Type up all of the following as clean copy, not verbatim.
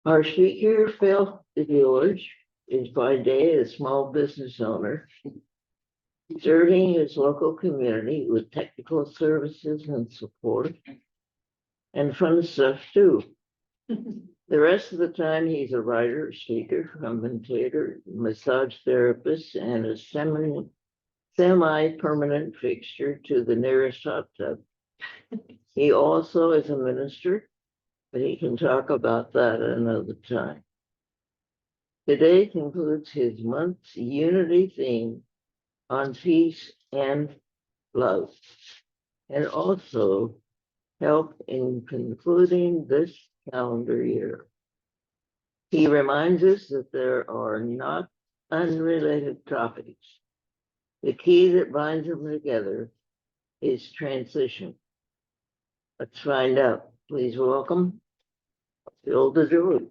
Our speaker, Phil DeGeorge, is by day a small business owner, serving his local community with technical services and support, and fun stuff too. The rest of the time, he's a writer, speaker, commentator, massage therapist, and a semi-permanent fixture to the nearest hot tub. He also is a minister, but he can talk about that another time. Today concludes his month's unity theme on peace and love, and also help in concluding this calendar year. He reminds us that there are not unrelated topics. The key that binds them together is transition. Let's find out. Please welcome Phil DeGeorge.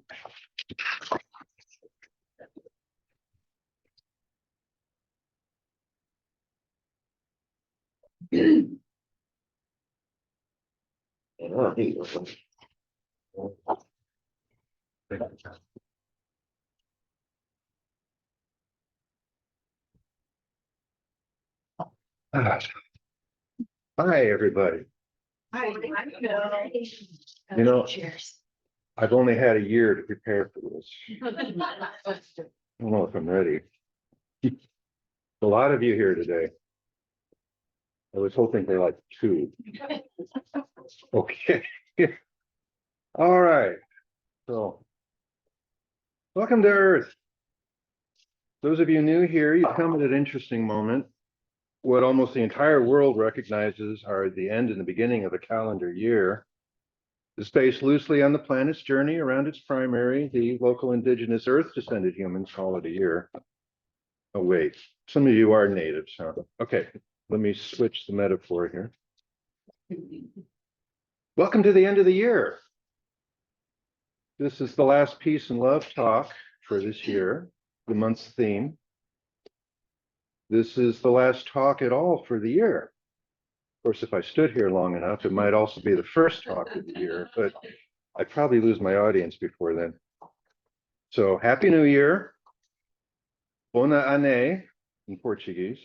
Hi, everybody. Hi. You know, I've only had a year to prepare for this. I don't know if I'm ready. A lot of you here today. I was hoping for like 2. Okay. All right. So, welcome to Earth. Those of you new here, you come at an interesting moment. What almost the entire world recognizes are the end and the beginning of a calendar year. Is based loosely on the planet's journey around its primary, the local indigenous Earth-descended humans call it a year. Oh, wait, some of you are natives, huh? Okay, let me switch the metaphor here. Welcome to the end of the year. This is the last peace and love talk for this year, the month's theme. This is the last talk at all for the year. Of course, if I stood here long enough, it might also be the first talk of the year, but I'd probably lose my audience before then. So, Happy New Year. Buona année in Portuguese.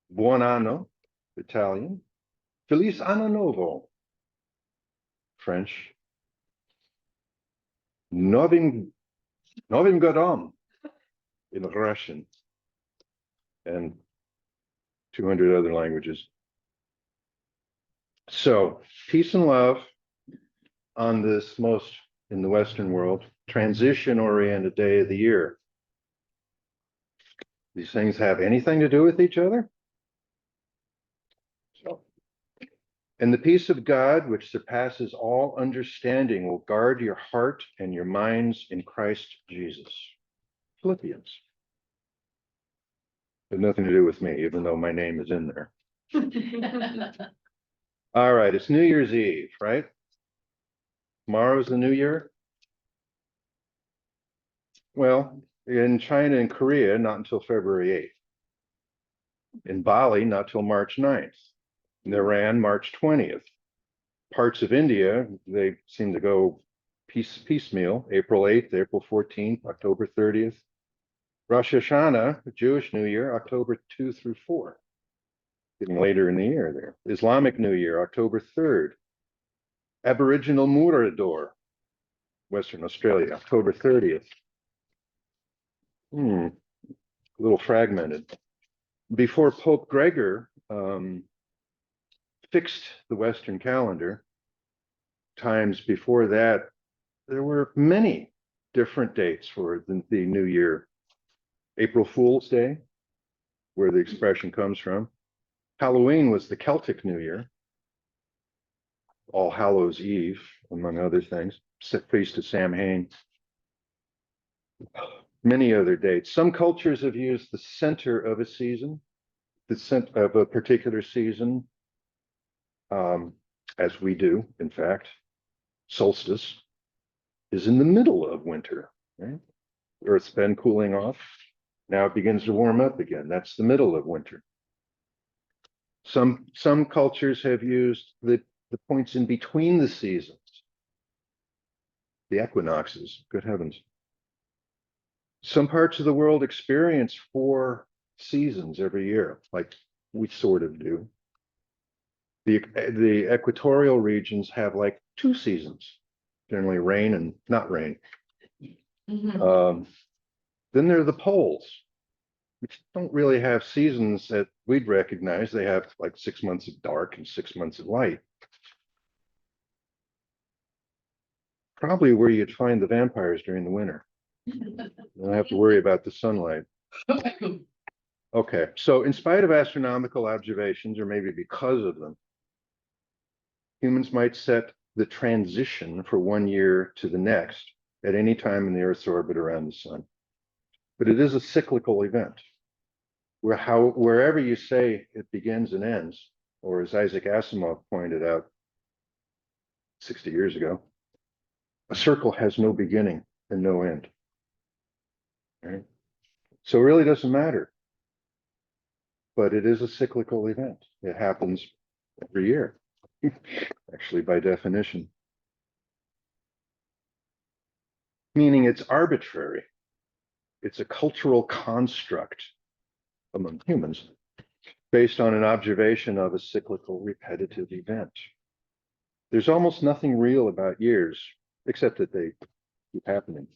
Buon anno, Italian. Feliz anno novo, French. Novim godom in Russian. And 200 other languages. So, peace and love on this most, in the Western world, transition-oriented day of the year. These things have anything to do with each other? So, and the peace of God, which surpasses all understanding, will guard your heart and your minds in Christ Jesus. Philippians. Has nothing to do with me, even though my name is in there. All right, it's New Year's Eve, right? Tomorrow's the New Year. Well, in China and Korea, not until February 8th. In Bali, not till March 9th. In Iran, March 20th. Parts of India, they seem to go piecemeal, April 8th, April 14th, October 30th. Rosh Hashanah, Jewish New Year, October 2 through 4. Getting later in the year there. Islamic New Year, October 3rd. Aboriginal Murador, Western Australia, October 30th. A little fragmented. Before Pope Gregor fixed the Western calendar, times before that, there were many different dates for the New Year. April Fool's Day, where the expression comes from. Halloween was the Celtic New Year. All Hallows Eve, among other things. Feast of Samhain. Many other dates. Some cultures have used the center of a season, the center of a particular season, as we do, in fact. Solstice is in the middle of winter, right? Earth's been cooling off. Now it begins to warm up again. That's the middle of winter. Some cultures have used the points in between the seasons. the equinoxes, good heavens. Some parts of the world experience 4 seasons every year, like we sort of do. The equatorial regions have like 2 seasons, generally rain and not rain. Then there are the poles, which don't really have seasons that we'd recognize. They have like 6 months of dark and 6 months of light. Probably where you'd find the vampires during the winter. You don't have to worry about the sunlight. Okay, so in spite of astronomical observations, or maybe because of them, humans might set the transition for 1 year to the next at any time in the Earth's orbit around the sun. But it is a cyclical event. Wherever you say it begins and ends, or as Isaac Asimov pointed out 60 years ago, a circle has no beginning and no end. Right? So it really doesn't matter. But it is a cyclical event. It happens every year, actually, by definition. Meaning it's arbitrary. It's a cultural construct among humans based on an observation of a cyclical repetitive event. There's almost nothing real about years, except that they keep happening.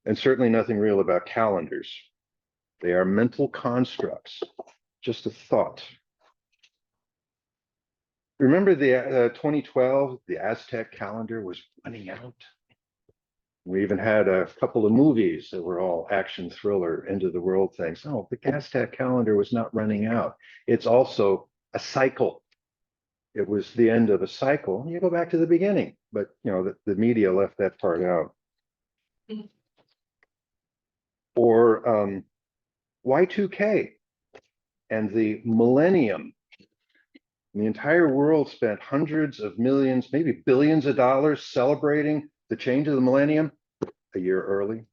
And certainly nothing real about calendars. They are mental constructs, just a thought. Remember the 2012, the Aztec calendar was running out. We even had a couple of movies that were all action thriller, end of the world things. No, the Aztec calendar was not running out. It's also a cycle. It was the end of a cycle. You go back to the beginning, but you know the media left that part out. Or Y2K and the millennium. The entire world spent hundreds of millions, maybe billions of dollars celebrating the change of the millennium a year early.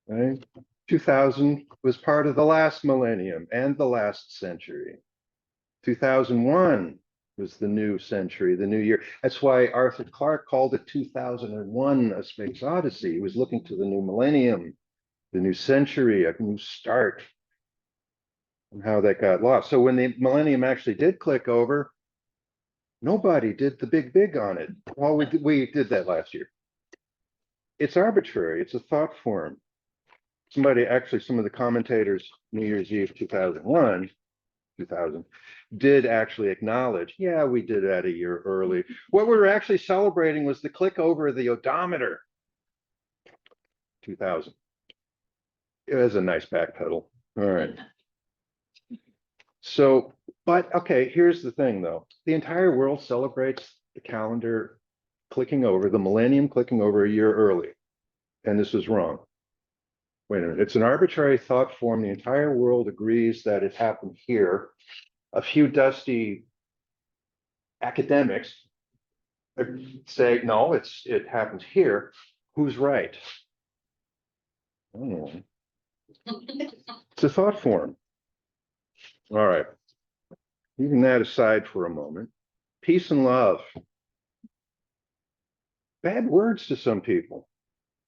Right? 2000 was part of the last millennium and the last century. 2001 was the new century, the new year. That's why Arthur Clarke called it 2001, A Space Odyssey. He was looking to the new millennium, the new century, a new start, and how that got lost. So when the millennium actually did click over, nobody did the big on it. Well, we did that last year. It's arbitrary. It's a thought form. Some of the commentators, New Year's Eve 2000, did actually acknowledge, yeah, we did that a year early. What we were actually celebrating was the click over of the odometer. 2000. It was a nice backpedal. All right. So, but okay, here's the thing though. The entire world celebrates the calendar clicking over, the millennium clicking over a year early. And this is wrong. Wait a minute, it's an arbitrary thought form. The entire world agrees that it happened here. A few dusty academics say, no, it happened here. Who's right? I don't know. It's a thought form. All right. Leaving that aside for a moment. Peace and love. Bad words to some people.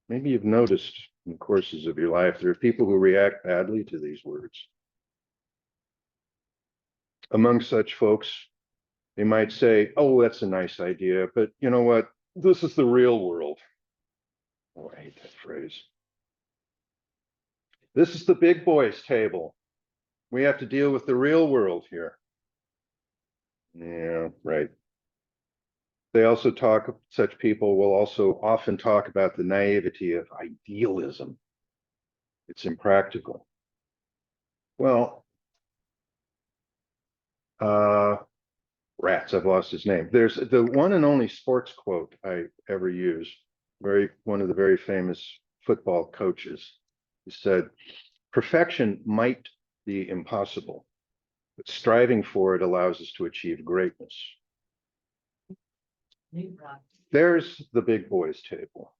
Maybe you've noticed in the courses of your life, there are people who react badly to these words. Among such folks, they might say, oh, that's a nice idea, but you know what? This is the real world. Oh, I hate that phrase. This is the big boys table. We have to deal with the real world here. Yeah, right. Such people will also often talk about the naivety of idealism. It's impractical. Well, I've lost his name. There's the one and only sports quote I ever use. One of the very famous football coaches. He said, perfection might be impossible, but striving for it allows us to achieve greatness. There's the big boys table,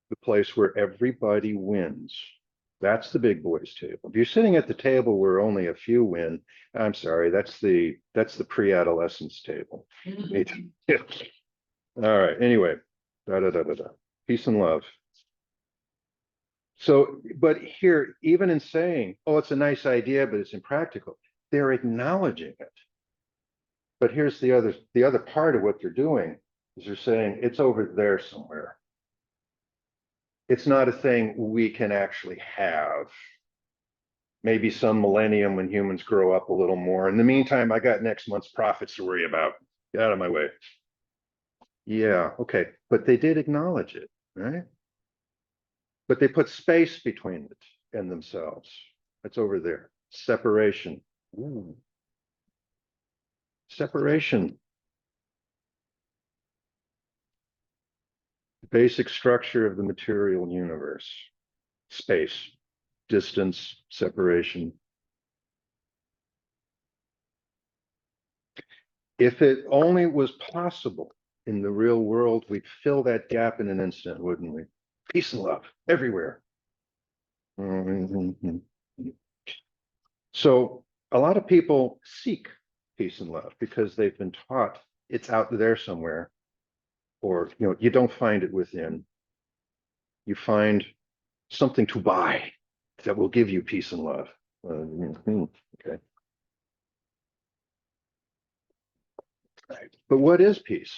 the place where everybody wins. That's the big boys table. If you're sitting at the table where only a few win, I'm sorry, that's the pre-adolescence table. All right. Anyway, da da da da da. Peace and love. So, but here, even in saying, "Oh, it's a nice idea, but it's impractical," they're acknowledging it. But here's the other part of what they're doing is they're saying it's over there somewhere. It's not a thing we can actually have. Maybe some millennium when humans grow up a little more. In the meantime, I got next month's profits to worry about. Get out of my way. Yeah, okay. But they did acknowledge it, right? But they put space between it and themselves. It's over there. Separation. Ooh. Separation. The basic structure of the material universe. Space, distance, separation. If it only was possible in the real world, we'd fill that gap in an instant, wouldn't we? Peace and love everywhere. Mhm. So a lot of people seek peace and love because they've been taught it's out there somewhere, or you don't find it within. You find something to buy that will give you peace and love. Okay. Right. But what is peace?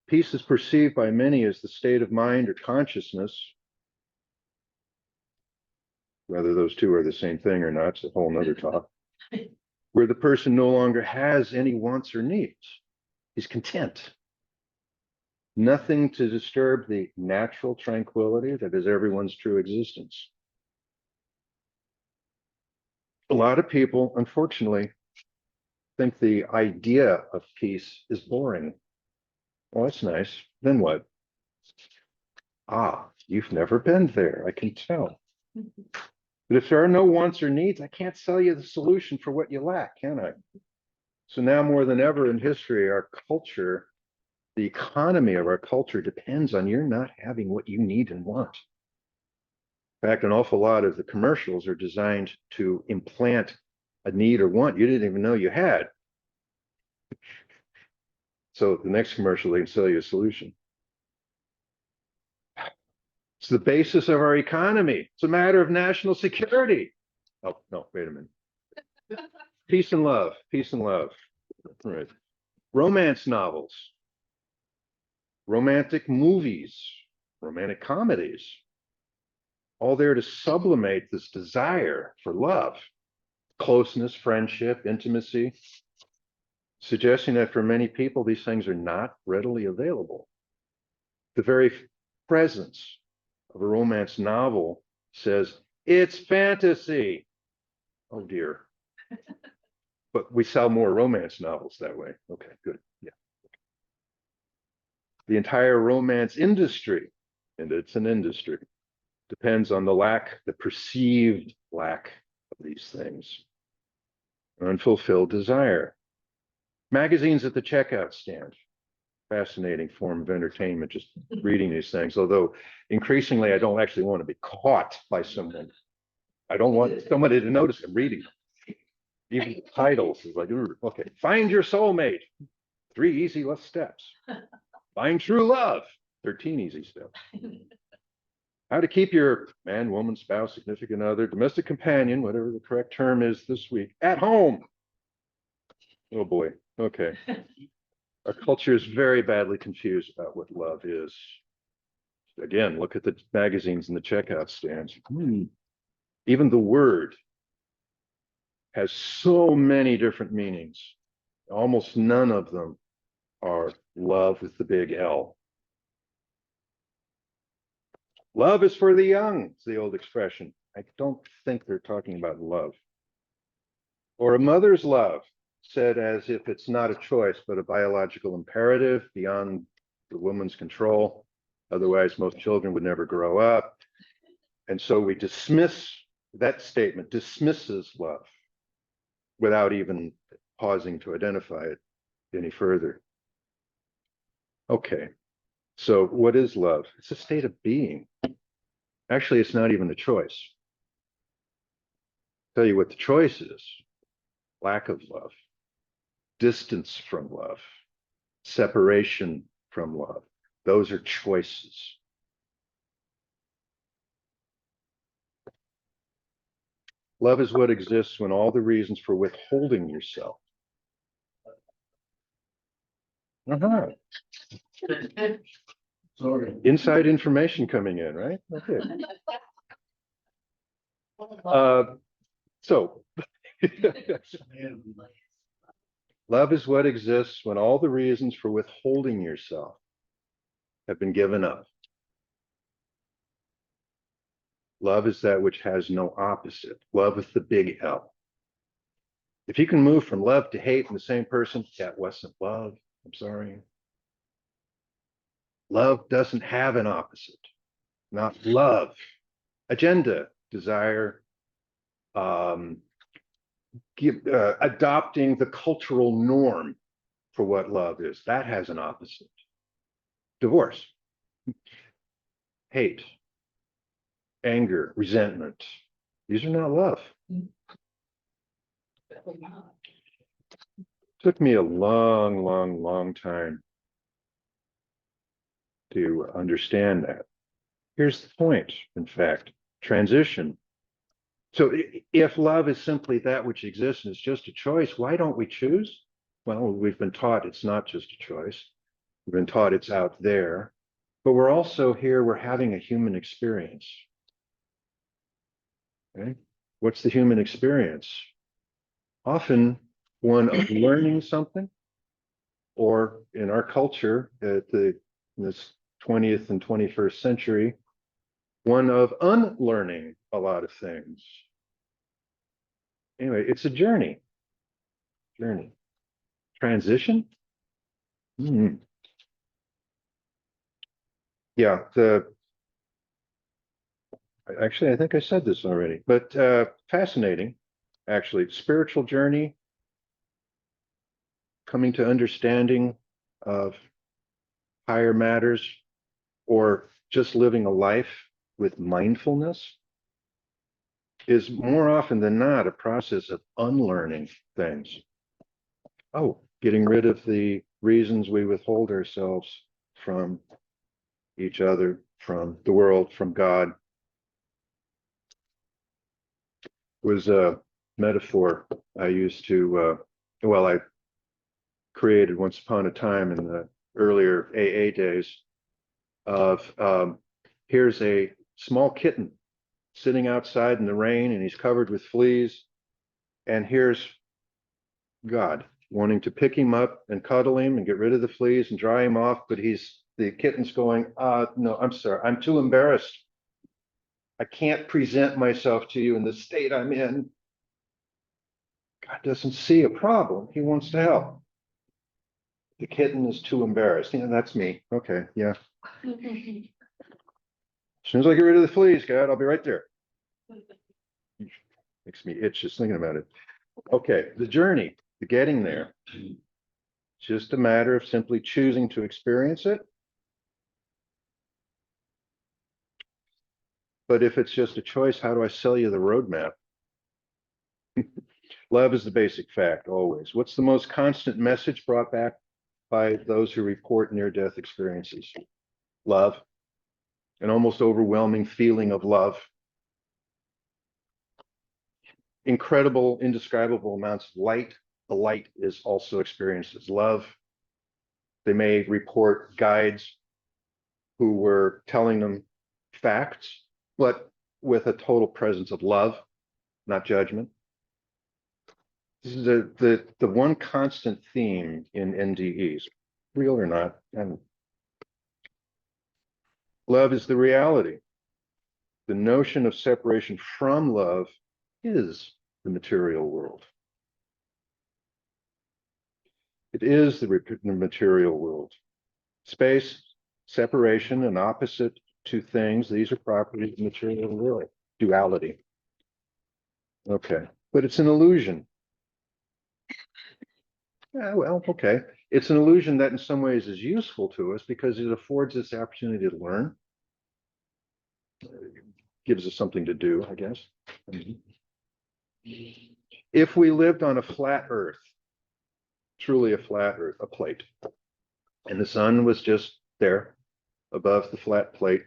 Peace is perceived by many as the state of mind or consciousness. Whether those two are the same thing or not, it's a whole nother talk. Where the person no longer has any wants or needs. He's content. Nothing to disturb the natural tranquility that is everyone's true existence. A lot of people, unfortunately, think the idea of peace is boring. Well, that's nice. Then what? Ah, you've never been there. I can tell. But if there are no wants or needs, I can't sell you the solution for what you lack, can I? So now more than ever in history, our culture, the economy of our culture depends on your not having what you need and want. In fact, an awful lot of the commercials are designed to implant a need or want you didn't even know you had. So the next commercial, they can sell you a solution. It's the basis of our economy. It's a matter of national security. Oh, no, wait a minute. Peace and love, peace and love. All right. Romance novels, romantic movies, romantic comedies, all there to sublimate this desire for love, closeness, friendship, intimacy, suggesting that for many people, these things are not readily available. The very presence of a romance novel says it's fantasy. Oh dear. But we sell more romance novels that way. Okay, good. Yeah. The entire romance industry, and it's an industry, depends on the perceived lack of these things. Unfulfilled desire. Magazines at the checkout stand. Fascinating form of entertainment, just reading these things. Although increasingly, I don't actually want to be caught by someone. I don't want somebody to notice I'm reading them. Even the titles is like, okay, find your soulmate. 3 easy steps. Find true love. 13 easy steps. How to keep your man, woman, spouse, significant other, domestic companion, whatever the correct term is this week, at home. Oh boy. Okay. Our culture is very badly confused about what love is. Again, look at the magazines and the checkout stands. Even the word has so many different meanings. Almost none of them are love with the big L. Love is for the young, it's the old expression. I don't think they're talking about love. Or a mother's love, said as if it's not a choice, but a biological imperative beyond the woman's control. Otherwise, most children would never grow up. And so we dismiss that statement, dismisses love without even pausing to identify it any further. Okay, so what is love? It's a state of being. Actually, it's not even a choice. I'll tell you what the choice is: lack of love, distance from love, separation from love. Those are choices. Love is what exists when all the reasons for withholding yourself. Uh-huh. Sorry. Inside information coming in, right? Okay. So, love is what exists when all the reasons for withholding yourself have been given up. Love is that which has no opposite. Love with the big L. If you can move from love to hate in the same person, that wasn't love. I'm sorry. Love doesn't have an opposite. Not love. Agenda, desire, adopting the cultural norm for what love is. That has an opposite. Divorce, hate, anger, resentment. These are not love. Took me a long time to understand that. Here's the point, in fact, transition. So if love is simply that which exists and it's just a choice, why don't we choose? Well, we've been taught it's not just a choice. We've been taught it's out there, but we're also here, we're having a human experience. Okay? What's the human experience? Often one of learning something, or in our culture, in this 20th and 21st century, one of unlearning a lot of things. Anyway, it's a journey. Transition? Yeah, actually, I think I said this already, but fascinating, actually. Spiritual journey, coming to understanding of higher matters, or just living a life with mindfulness is more often than not a process of unlearning things. Oh, getting rid of the reasons we withhold ourselves from each other, from the world, from God. Was a metaphor I used to, I created once upon a time in the earlier AA days of here's a small kitten sitting outside in the rain and he's covered with fleas, and here's God wanting to pick him up and cuddle him and get rid of the fleas and dry him off, but the kitten's going, no, I'm sorry, I'm too embarrassed. I can't present myself to you in the state I'm in. God doesn't see a problem. He wants to help. The kitten is too embarrassed. That's me. Okay, yeah. As soon as I get rid of the fleas, God, I'll be right there. Makes me itch just thinking about it. Okay, the journey, the getting there. It's just a matter of simply choosing to experience it. But if it's just a choice, how do I sell you the roadmap? Love is the basic fact, always. What's the most constant message brought back by those who report near-death experiences? Love. An almost overwhelming feeling of love. Incredible, indescribable amounts of light. The light is also experienced as love. They may report guides who were telling them facts, but with a total presence of love, not judgment. This is the one constant theme in NDEs, real or not. And love is the reality. The notion of separation from love is the material world. It is the material world. Space, separation, and opposite to things. These are properties of the material world. Duality. Okay, but it's an illusion. Yeah, well, okay. It's an illusion that in some ways is useful to us because it affords us the opportunity to learn. Gives us something to do, I guess. If we lived on a flat earth, truly a flat earth, a plate, And the sun was just there above the flat plate.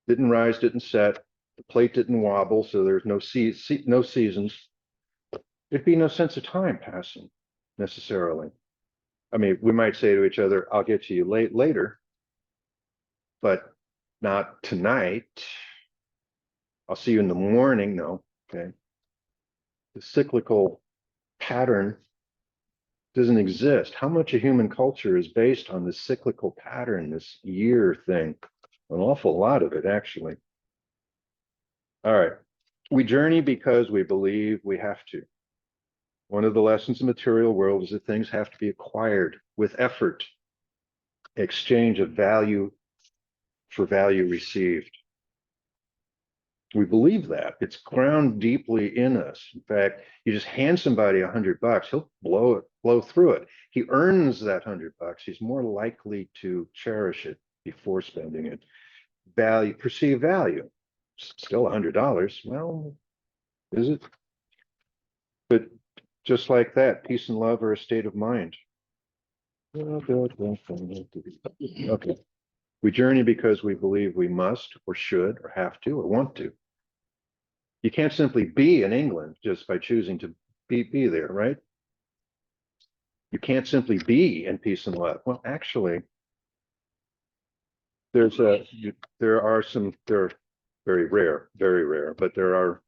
Didn't rise, didn't set. The plate didn't wobble, so there's no seasons. There'd be no sense of time passing necessarily. I mean, we might say to each other, I'll get to you later, but not tonight. I'll see you in the morning. No, okay. The cyclical pattern doesn't exist. How much of human culture is based on this cyclical pattern, this year thing? An awful lot of it, actually. All right. We journey because we believe we have to. One of the lessons in the material world is that things have to be acquired with effort, exchange of value for value received. We believe that. It's ground deeply in us. In fact, you just hand somebody $100, he'll blow through it. He earns that $100. He's more likely to cherish it before spending it. Value, perceived value, still $100. Well, is it? But just like that, peace and love are a state of mind. Okay. We journey because we believe we must or should or have to or want to. You can't simply be in England just by choosing to be there, right? You can't simply be in peace and love. Well, actually, there are some, they're very rare, but there are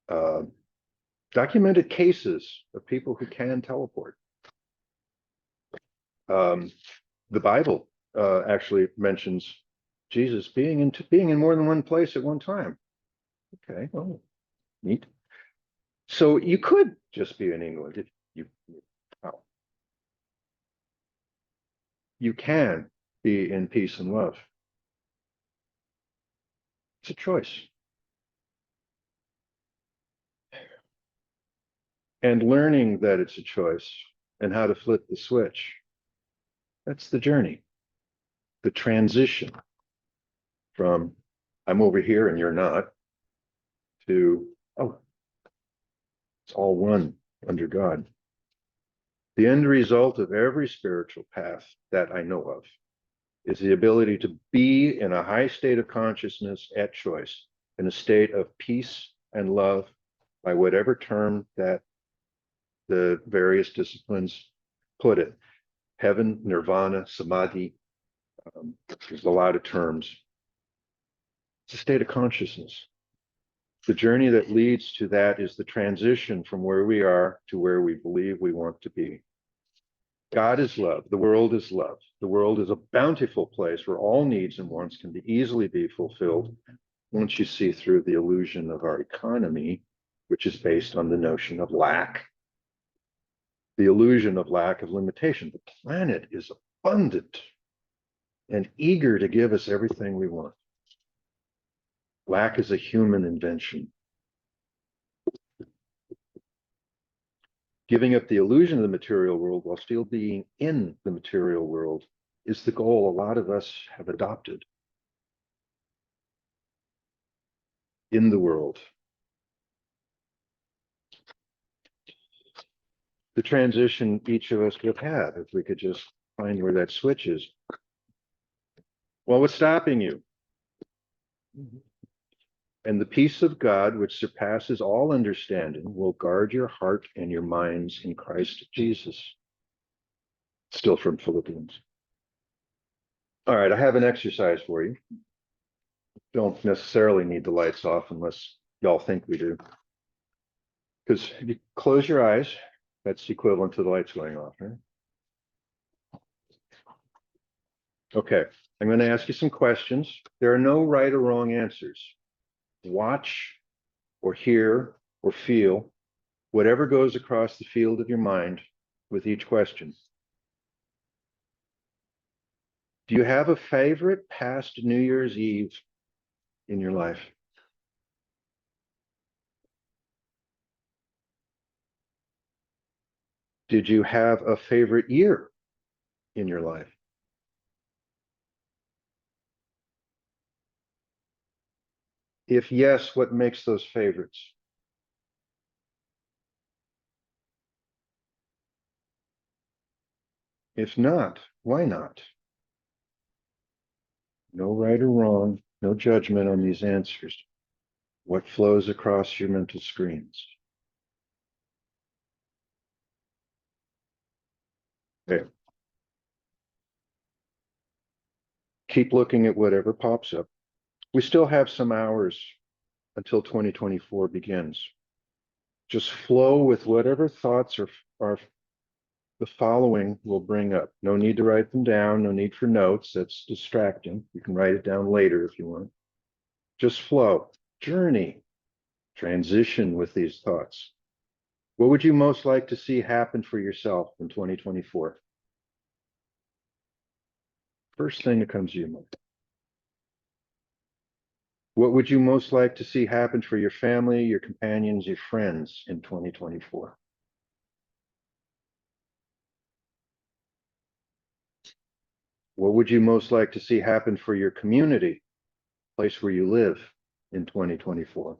uh, documented cases of people who can teleport. The Bible actually mentions Jesus being in more than one place at one time. Okay, oh, neat. So you could just be in England if well, you can be in peace and love. It's a choice. And learning that it's a choice and how to flip the switch. That's the journey, the transition from I'm over here and you're not to, oh, it's all one under God. The end result of every spiritual path that I know of is the ability to be in a high state of consciousness at choice, in a state of peace and love, by whatever term that the various disciplines put it. Heaven, nirvana, samadhi, there's a lot of terms. It's a state of consciousness. The journey that leads to that is the transition from where we are to where we believe we want to be. God is love. The world is love. The world is a bountiful place where all needs and wants can easily be fulfilled once you see through the illusion of our economy, which is based on the notion of lack, the illusion of lack of limitation. The planet is abundant and eager to give us everything we want. Lack is a human invention. Giving up the illusion of the material world while still being in the material world is the goal a lot of us have adopted in the world. The transition each of us would have if we could just find where that switch is. Well, what's stopping you? And the peace of God, which surpasses all understanding, will guard your heart and your minds in Christ Jesus. Still from Philippians. All right, I have an exercise for you. Don't necessarily need the lights off unless y'all think we do. Because if you close your eyes, that's equivalent to the lights going off, right? Okay, I'm going to ask you some questions. There are no right or wrong answers. Watch or hear or feel whatever goes across the field of your mind with each question. Do you have a favorite past New Year's Eve in your life? Did you have a favorite year in your life? If yes, what makes those favorites? If not, why not? No right or wrong, no judgment on these answers. What flows across your mental screens? Okay. Keep looking at whatever pops up. We still have some hours until 2024 begins. Just flow with whatever thoughts are the following will bring up. No need to write them down, no need for notes. That's distracting. You can write it down later if you want. Just flow, journey, transition with these thoughts. What would you most like to see happen for yourself in 2024? First thing that comes to your mind. What would you most like to see happen for your family, your companions, your friends in 2024? What would you most like to see happen for your community, place where you live in 2024?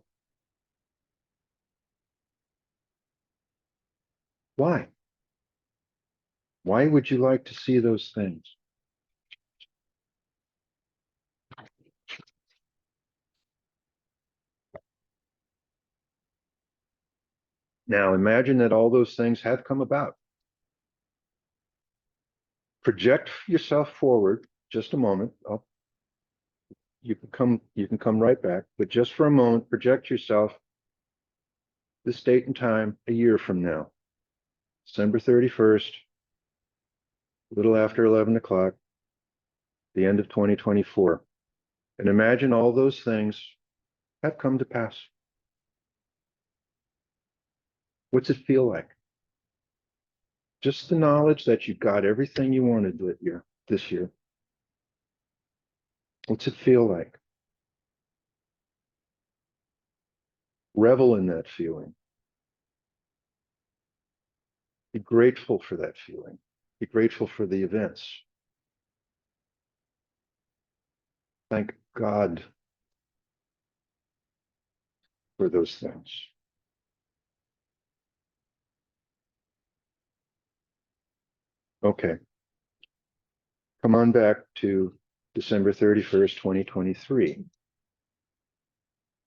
Why? Why would you like to see those things? Now imagine that all those things have come about. Project yourself forward just a moment. You can come right back, but just for a moment, project yourself this date and time a year from now, December 31st, a little after 11 o'clock, the end of 2024. And imagine all those things have come to pass. What's it feel like? Just the knowledge that you got everything you wanted this year. What's it feel like? Revel in that feeling. Be grateful for that feeling. Be grateful for the events. Thank God for those things. Okay. Come on back to December 31st, 2023,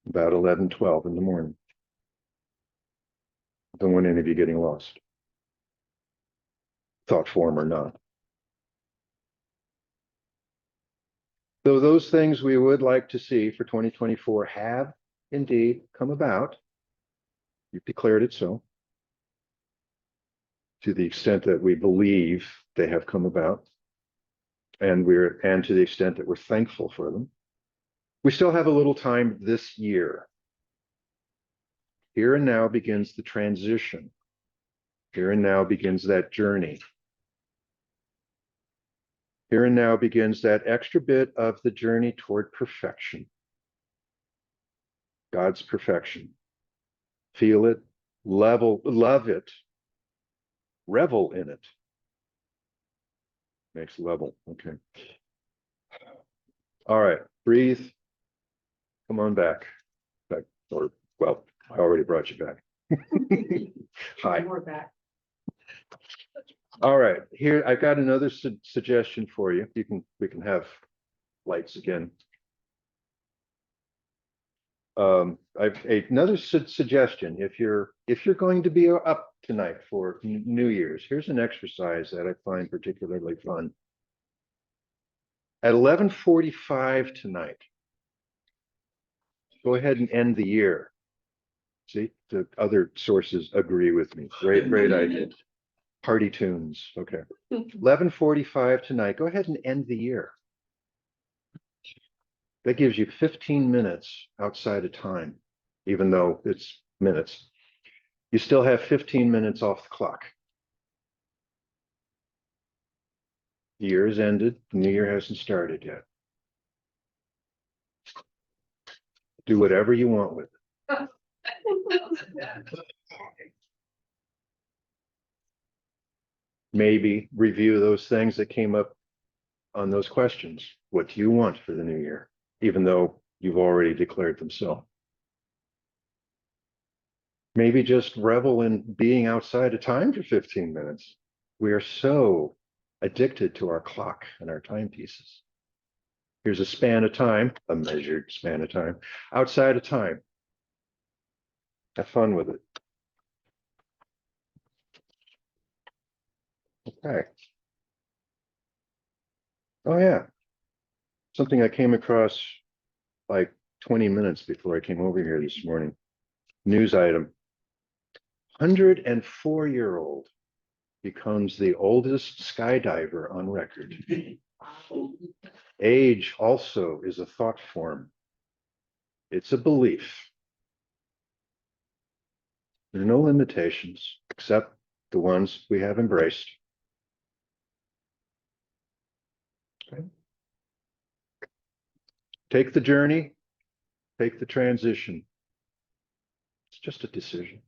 about 11:12 in the morning. Don't want any of you getting lost, thought form or not. So those things we would like to see for 2024 have indeed come about. You've declared it so. To the extent that we believe they have come about, and to the extent that we're thankful for them. We still have a little time this year. Here and now begins the transition. Here and now begins that journey. Here and now begins that extra bit of the journey toward perfection. God's perfection. Feel it, love it, revel in it. Makes level. Okay. All right. Breathe. Come on back. Or, well, I already brought you back. Hi. We're back. All right. Here, I've got another suggestion for you. We can have lights again. I've another suggestion. If you're going to be up tonight for New Year's, here's an exercise that I find particularly fun. At 11:45 tonight, go ahead and end the year. See, the other sources agree with me. Great idea. Party tunes. Okay. 11:45 tonight. Go ahead and end the year. That gives you 15 minutes outside of time, even though it's minutes. You still have 15 minutes off the clock. The year has ended. The new year hasn't started yet. Do whatever you want with it. Maybe review those things that came up on those questions. What do you want for the new year? Even though you've already declared them so. Maybe just revel in being outside of time for 15 minutes. We are so addicted to our clock and our timepieces. Here's a span of time, a measured span of time, outside of time. Have fun with it. Okay. Oh yeah. Something I came across like 20 minutes before I came over here this morning. News item. 104-year-old becomes the oldest skydiver on record. Age also is a thought form. It's a belief. There are no limitations except the ones we have embraced. Okay. Take the journey, take the transition. It's just a decision.